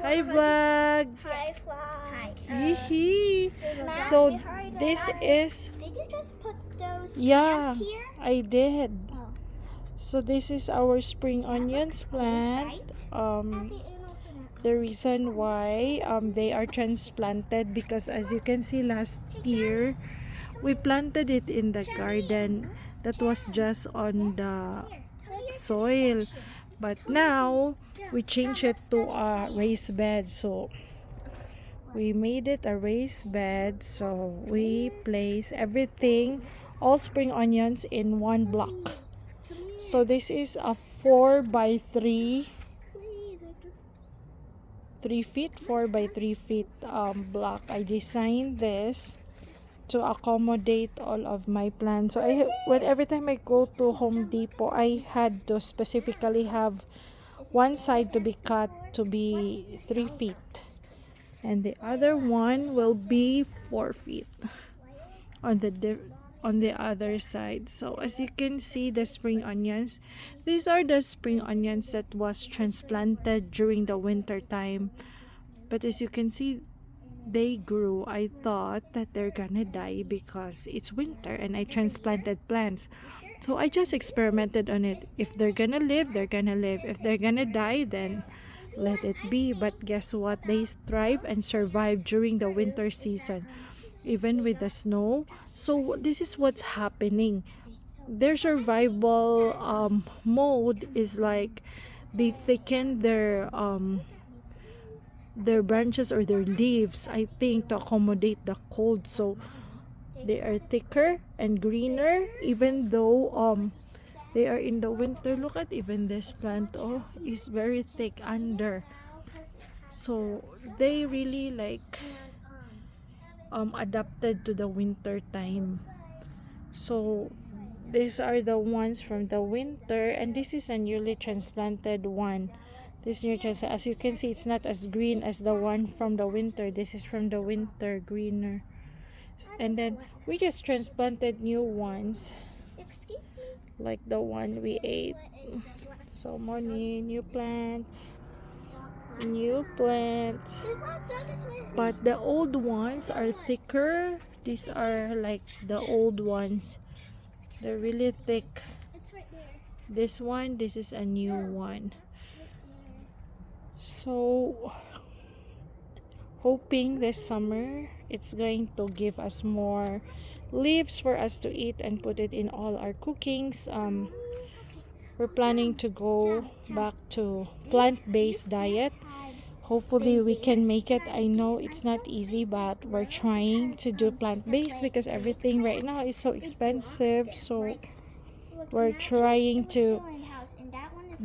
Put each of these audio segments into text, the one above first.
Hi vlog. Hi, Fly. Yee. So this is Did you just put those yeah, plants here? I did. Oh. So this is our spring onions plant. The reason why they are transplanted because as you can see last year we planted it in the garden that was just on the soil, but now we changed it to a raised bed. So we made it a raised bed, so we place everything, all spring onions in one block. So this is a 4 by 3 3 feet 4 by 3 feet block. I designed this to accommodate all of my plants. So when every time I go to Home Depot, I had to specifically have one side to be cut to be 3 feet and the other one will be 4 feet on the other side. So as you can see, the spring onions, these are the spring onions that was transplanted during the winter time, but as you can see, they grew. I thought that they're gonna die because it's winter and I transplanted plants. So I just experimented on it. If they're gonna live, they're gonna live. If they're gonna die, then let it be. But guess what? They thrive and survive during the winter season, even with the snow. So this is what's happening. Their survival mode is like they thicken their branches or their leaves, I think, to accommodate the cold. So they are thicker and greener even though they are in the winter. Look at even this plant, oh, is very thick under. So they really like adapted to the winter time. So these are the ones from the winter, and this is a newly transplanted one. This new transplant, as you can see, it's not as green as the one from the winter. This is from the winter, greener. And then we just transplanted new ones Excuse me. like the one we ate. So many new plants, but the old ones are thicker. These are like the old ones, they're really thick. It's right there. This is a new one. So hoping this summer it's going to give us more leaves for us to eat and put it in all our cookings. We're planning to go back to plant-based diet. Hopefully we can make it. I know it's not easy, but we're trying to do plant-based because everything right now is so expensive. So we're trying to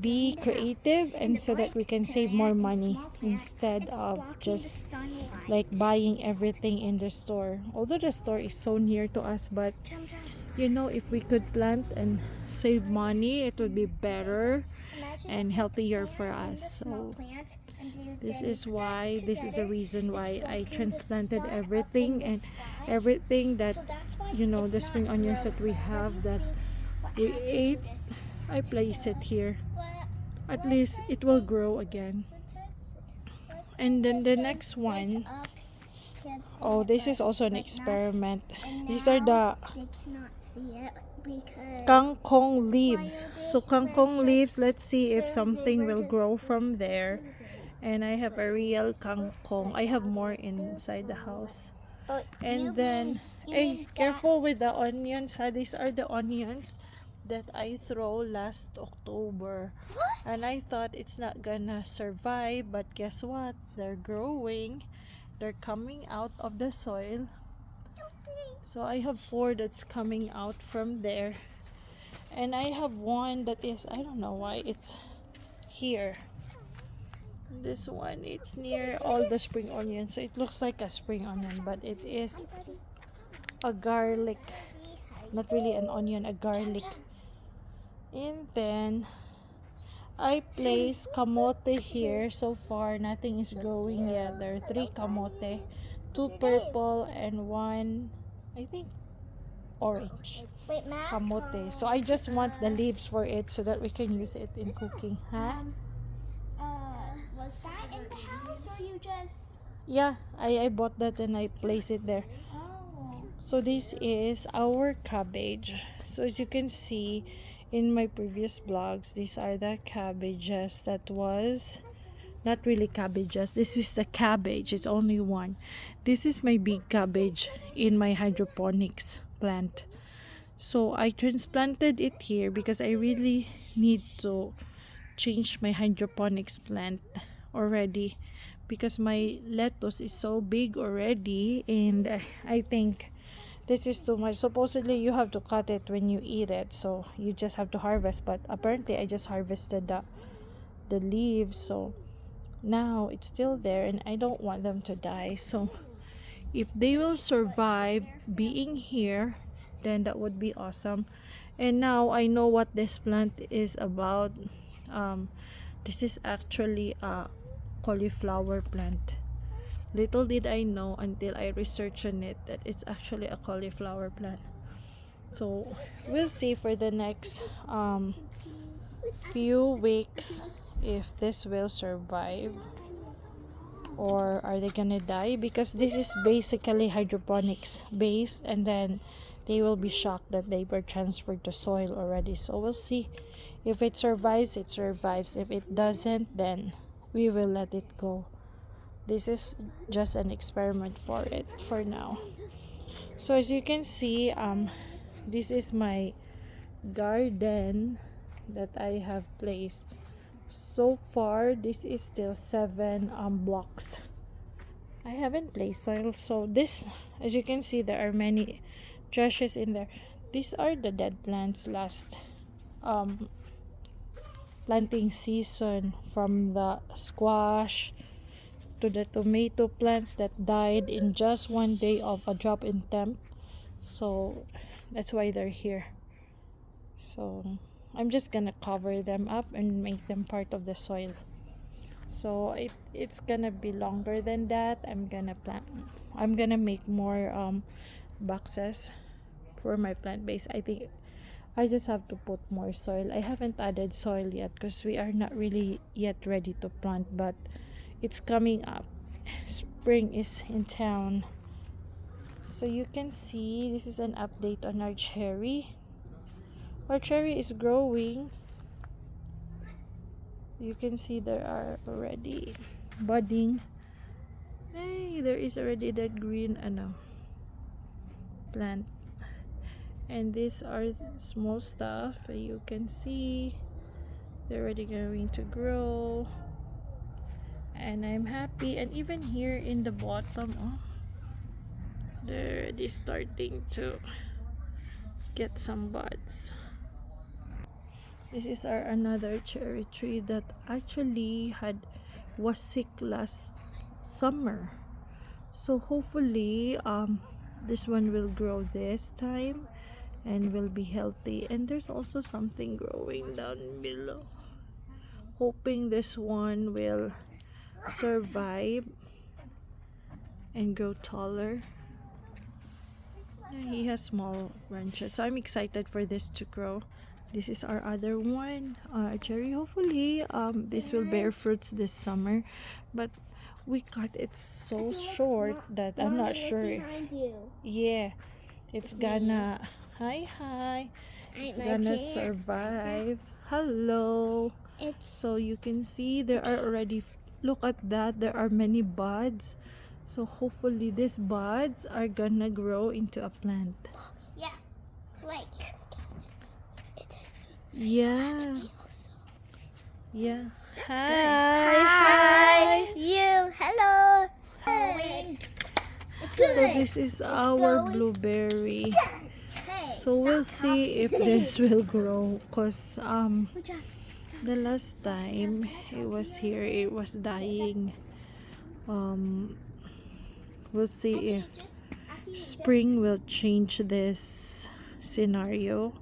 be creative and so that we can save more money instead of just like buying everything in the store. Although the store is so near to us, but you know, if we could plant and save money, it would be better and healthier for us. So this is why, this is the reason why I transplanted everything, and everything that, you know, the spring onions that we have that we ate, I place it here. At least it will grow again. And then the next one, oh, this is also an experiment. These are the kangkong leaves. So kangkong leaves, let's see if something will grow from there. And I have a real kangkong. I have more inside the house. And then, hey, careful with the onions. These are the onions that I throw last October. And I thought it's not gonna survive, but guess what? They're growing. They're coming out of the soil. So I have 4 that's coming out from there. And I have one that is, I don't know why it's here. This one, it's near all the spring onions. So it looks like a spring onion, but it is a garlic. Not really an onion, a garlic. And then I place kamote here. So far nothing is growing yet. There are 3 kamote, 2 purple and 1, I think, orange kamote. So I just want the leaves for it so that we can use it in cooking. Huh? Was that in the house or you just? Yeah, I bought that and I placed it there. Oh. So this is our cabbage. So as you can see in my previous vlogs, these are the cabbages that was not really cabbages. This is the cabbage. It's only one. This is my big cabbage in my hydroponics plant. So I transplanted it here because I really need to change my hydroponics plant already because my lettuce is so big already, and I think this is too much. Supposedly you have to cut it when you eat it, so you just have to harvest, but apparently I just harvested the leaves, so now it's still there and I don't want them to die. So if they will survive being here, then that would be awesome. And now I know what this plant is about. This is actually a cauliflower plant. Little did I know until I researched on it that it's actually a cauliflower plant. So we'll see for the next few weeks if this will survive or are they gonna die, because this is basically hydroponics based, and then they will be shocked that they were transferred to soil already. So we'll see. If it survives, it survives. If it doesn't, then we will let it go. This is just an experiment for it for now. So as you can see, this is my garden that I have placed. So far this is still 7 blocks. I haven't placed soil, so this, as you can see, there are many trashes in there. These are the dead plants last planting season, from the squash to the tomato plants that died in just one day of a drop in temp. So that's why they're here. So I'm just gonna cover them up and make them part of the soil. So it's gonna be longer than that. I'm gonna make more boxes for my plant base. I think I just have to put more soil. I haven't added soil yet because we are not really yet ready to plant, but it's coming up. Spring is in town. So you can see this is an update on our cherry. Our cherry is growing. You can see there are already budding. Hey, there is already that green plant. And these are small stuff. You can see they're already going to grow. And I'm happy. And even here in the bottom, oh, they're already starting to get some buds. This is our another cherry tree that actually was sick last summer. So hopefully this one will grow this time and will be healthy. And there's also something growing down below. Hoping this one will survive and grow taller. He has small branches, so I'm excited for this to grow. This is our other one, cherry. Hopefully this will bear fruits this summer, but we cut it so short that I'm not sure. Yeah, it's gonna hi it's gonna survive. Hello. So you can see there are already, look at that, there are many buds. So hopefully these buds are gonna grow into a plant. Yeah, like Yeah. Yeah. Hi. You. Hello. It's good. So this is our blueberry. So we'll see if this will grow, cause the last time it was here it was dying. We'll see if spring will change this scenario.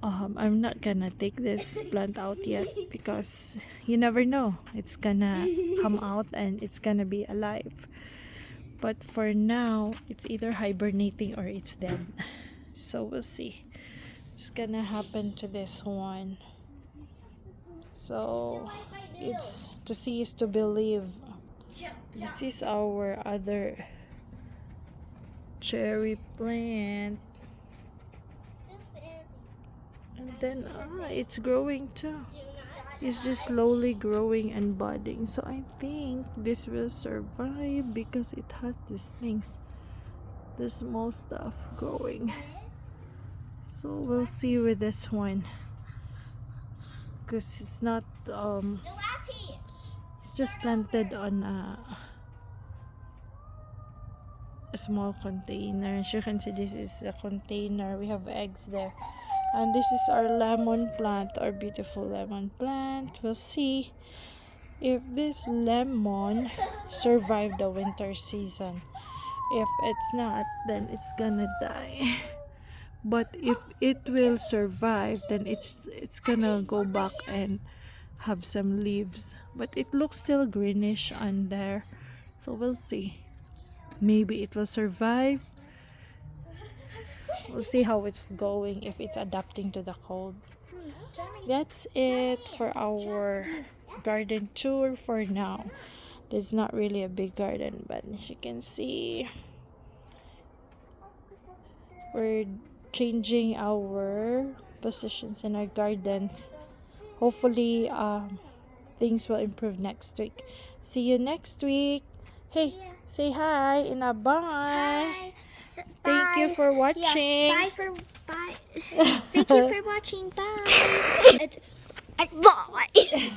I'm not gonna take this plant out yet because you never know, it's gonna come out and it's gonna be alive. But for now it's either hibernating or it's dead. So we'll see what's gonna happen to this one. So It's to see is to believe. This is our other cherry plant. Still standing. And then it's growing too. It's just slowly growing and budding. So I think this will survive because it has these things, the small stuff growing. So we'll see with this one. Because it's not it's just planted on a small container. As you can see, this is a container. We have eggs there. And this is our lemon plant, our beautiful lemon plant. We'll see if this lemon survived the winter season. If it's not, then it's gonna die. But if it will survive, then it's gonna go back and have some leaves. But it looks still greenish on there. So we'll see. Maybe it will survive. We'll see how it's going, if it's adapting to the cold. That's it for our garden tour for now. This is not really a big garden, but as you can see, we're changing our positions in our gardens. Hopefully things will improve next week. See you next week. Hey, say hi and a bye. Hi. Thank you for watching. Yeah, bye. Thank you for watching. Bye. Bye.